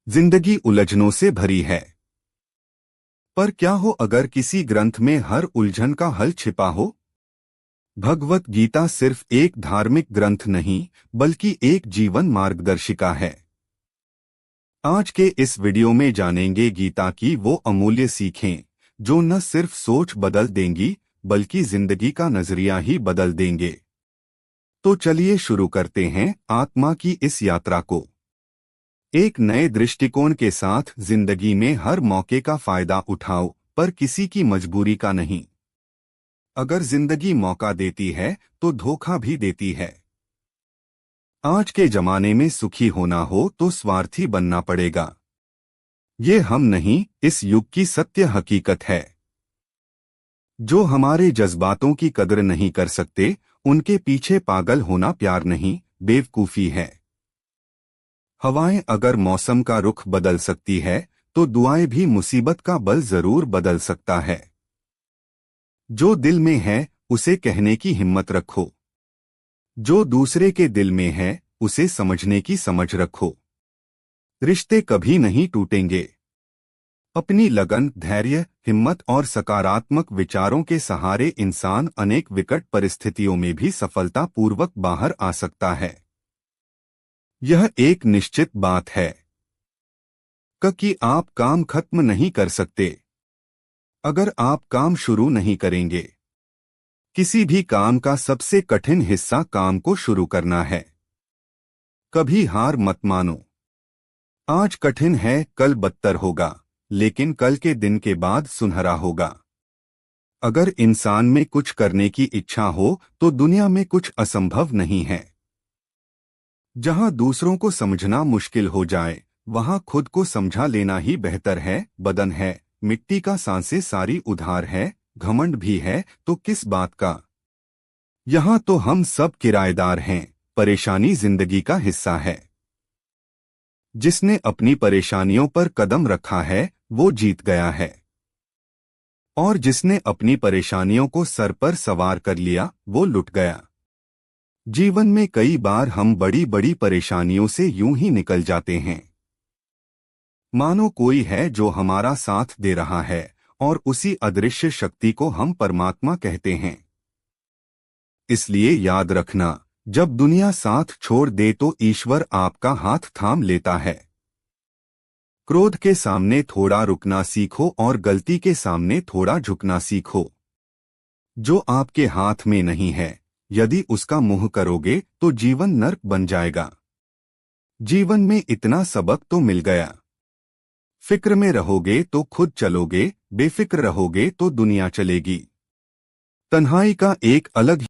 जिंदगी उलझनों से भरी है। पर क्या हो अगर किसी ग्रंथ में हर उलझन का हल छिपा हो? भगवत गीता सिर्फ एक धार्मिक ग्रंथ नहीं, बल्कि एक जीवन मार्गदर्शिका है। आज के इस वीडियो में जानेंगे गीता की वो अमूल्य सीखें जो न सिर्फ सोच बदल देंगी, बल्कि जिंदगी का नजरिया ही बदल देंगे। तो चलिए शुरू करते हैं आत्मा की इस यात्रा को। एक नए दृष्टिकोण के साथ जिंदगी में हर मौके का फायदा उठाओ, पर किसी की मजबूरी का नहीं। अगर जिंदगी मौका देती है तो धोखा भी देती है। आज के जमाने में सुखी होना हो तो स्वार्थी बनना पड़ेगा। ये हम नहीं, इस युग की सत्य हकीकत है। जो हमारे जज्बातों की कदर नहीं कर सकते, उनके पीछे पागल होना प्यार नहीं, बेवकूफी है। हवाएं अगर मौसम का रुख बदल सकती है, तो दुआएं भी मुसीबत का बल जरूर बदल सकता है। जो दिल में है उसे कहने की हिम्मत रखो। जो दूसरे के दिल में है उसे समझने की समझ रखो। रिश्ते कभी नहीं टूटेंगे। अपनी लगन, धैर्य, हिम्मत और सकारात्मक विचारों के सहारे इंसान अनेक विकट परिस्थितियों में भी सफलतापूर्वक बाहर आ सकता है। यह एक निश्चित बात है कि आप काम खत्म नहीं कर सकते अगर आप काम शुरू नहीं करेंगे। किसी भी काम का सबसे कठिन हिस्सा काम को शुरू करना है। कभी हार मत मानो। आज कठिन है, कल बदतर होगा, लेकिन कल के दिन के बाद सुनहरा होगा। अगर इंसान में कुछ करने की इच्छा हो तो दुनिया में कुछ असंभव नहीं है। जहां दूसरों को समझना मुश्किल हो जाए, वहां खुद को समझा लेना ही बेहतर है। बदन है, मिट्टी का, सांसें सारी उधार है, घमंड भी है तो किस बात का। यहाँ तो हम सब किराएदार हैं, परेशानी जिंदगी का हिस्सा है। जिसने अपनी परेशानियों पर कदम रखा है वो जीत गया है, और जिसने अपनी परेशानियों को सर पर सवार कर लिया वो लुट गया। जीवन में कई बार हम बड़ी बड़ी परेशानियों से यूं ही निकल जाते हैं, मानो कोई है जो हमारा साथ दे रहा है, और उसी अदृश्य शक्ति को हम परमात्मा कहते हैं। इसलिए याद रखना, जब दुनिया साथ छोड़ दे तो ईश्वर आपका हाथ थाम लेता है। क्रोध के सामने थोड़ा रुकना सीखो और गलती के सामने थोड़ा झुकना सीखो। जो आपके हाथ में नहीं है, यदि उसका मुंह करोगे तो जीवन नर्क बन जाएगा। जीवन में इतना सबक तो मिल गया। फिक्र में रहोगे तो खुद चलोगे, बेफिक्र रहोगे तो दुनिया चलेगी। तन्हाई का एक अलग